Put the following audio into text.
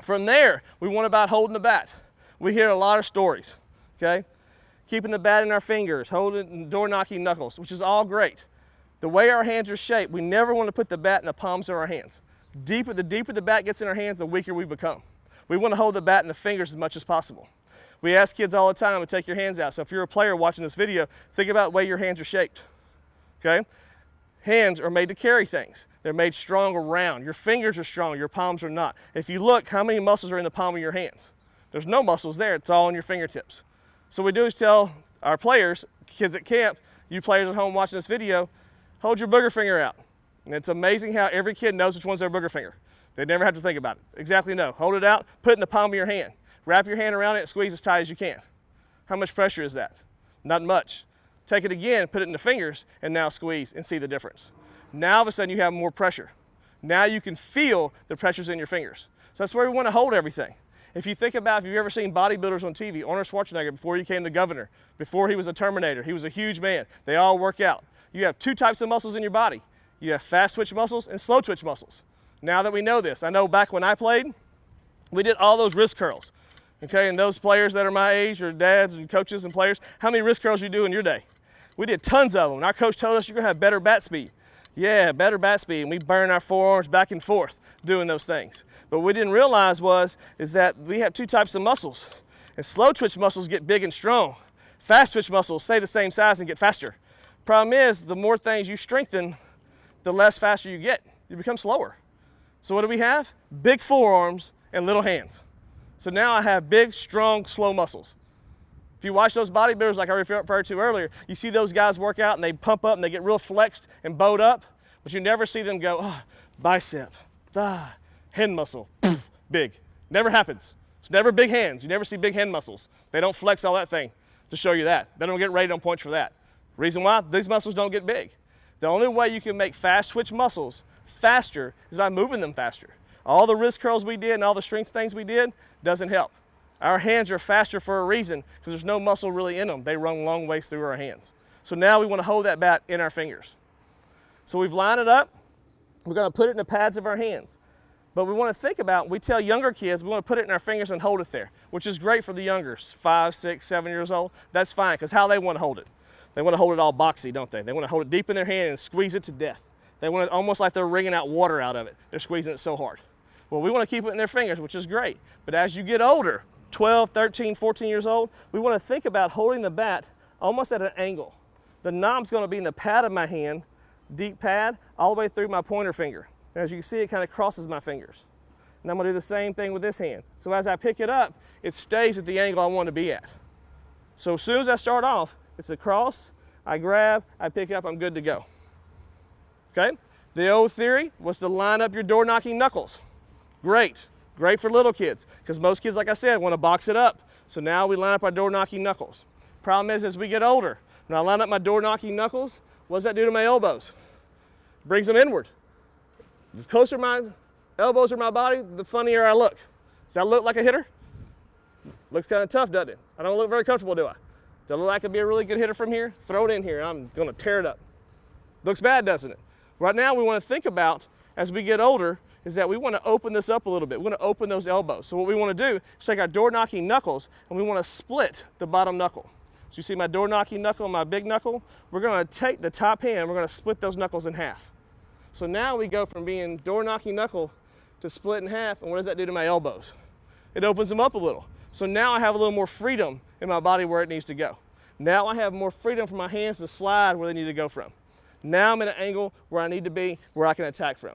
From there, we want about holding the bat. We hear a lot of stories, okay? Keeping the bat in our fingers, holding door knocking knuckles, which is all great. The way our hands are shaped, we never want to put the bat in the palms of our hands. The deeper the bat gets in our hands, the weaker we become. We want to hold the bat in the fingers as much as possible. We ask kids all the time to take your hands out. So if you're a player watching this video, think about the way your hands are shaped, okay? Hands are made to carry things. They're made strong around. Your fingers are strong, your palms are not. If you look, how many muscles are in the palm of your hands? There's no muscles there, it's all in your fingertips. So what we do is tell our players, kids at camp, you players at home watching this video, hold your booger finger out. And it's amazing how every kid knows which one's their booger finger. They never have to think about it. Exactly know. Hold it out, put it in the palm of your hand. Wrap your hand around it and squeeze as tight as you can. How much pressure is that? Not much. Take it again, put it in the fingers, and now squeeze and see the difference. Now all of a sudden you have more pressure. Now you can feel the pressures in your fingers. So that's where we want to hold everything. If you think about, if you've ever seen bodybuilders on TV, Arnold Schwarzenegger, before he became the governor, before he was a Terminator, he was a huge man. They all work out. You have two types of muscles in your body. You have fast twitch muscles and slow twitch muscles. Now that we know this, I know back when I played, we did all those wrist curls. Okay, and those players that are my age, or dads and coaches and players, how many wrist curls you do in your day? We did tons of them. And our coach told us you're gonna have better bat speed. Yeah, better bat speed, and we burn our forearms back and forth doing those things. But what we didn't realize is that we have two types of muscles. And slow twitch muscles get big and strong. Fast twitch muscles stay the same size and get faster. Problem is, the more things you strengthen, the less faster you get. You become slower. So what do we have? Big forearms and little hands. So now I have big, strong, slow muscles. If you watch those bodybuilders like I referred to earlier, you see those guys work out and they pump up and they get real flexed and bowed up, but you never see them go, oh, bicep, thigh, hand muscle, big. Never happens. It's never big hands. You never see big hand muscles. They don't flex all that thing to show you that. They don't get rated on points for that. Reason why? These muscles don't get big. The only way you can make fast twitch muscles faster is by moving them faster. All the wrist curls we did and all the strength things we did doesn't help. Our hands are faster for a reason because there's no muscle really in them. They run long ways through our hands. So now we want to hold that bat in our fingers. So we've lined it up. We're going to put it in the pads of our hands. But we want to think about, we tell younger kids, we want to put it in our fingers and hold it there, which is great for the younger, 5, 6, 7 years old. That's fine, because how they want to hold it. They want to hold it all boxy, don't they? They want to hold it deep in their hand and squeeze it to death. They want it almost like they're wringing out water out of it. They're squeezing it so hard. Well, we want to keep it in their fingers, which is great. But as you get older, 12, 13, 14 years old, we want to think about holding the bat almost at an angle. The knob's going to be in the pad of my hand, deep pad, all the way through my pointer finger. And as you can see, it kind of crosses my fingers. And I'm going to do the same thing with this hand. So as I pick it up, it stays at the angle I want to be at. So as soon as I start off, it's across, I grab, I pick up, I'm good to go. Okay? The old theory was to line up your door knocking knuckles. Great. Great for little kids, because most kids, like I said, want to box it up. So now we line up our door knocking knuckles. Problem is, as we get older, when I line up my door knocking knuckles, what does that do to my elbows? It brings them inward. The closer my elbows are my body, the funnier I look. Does that look like a hitter? Looks kind of tough, doesn't it? I don't look very comfortable, do I? Do I look like I'd be a really good hitter from here? Throw it in here, I'm going to tear it up. Looks bad, doesn't it? Right now, we want to think about, as we get older, is that we want to open this up a little bit. We want to open those elbows. So what we want to do is take our door knocking knuckles and we want to split the bottom knuckle. So you see my door knocking knuckle and my big knuckle? We're going to take the top hand, we're going to split those knuckles in half. So now we go from being door knocking knuckle to split in half, and what does that do to my elbows? It opens them up a little. So now I have a little more freedom in my body where it needs to go. Now I have more freedom for my hands to slide where they need to go from. Now I'm in an angle where I need to be, where I can attack from.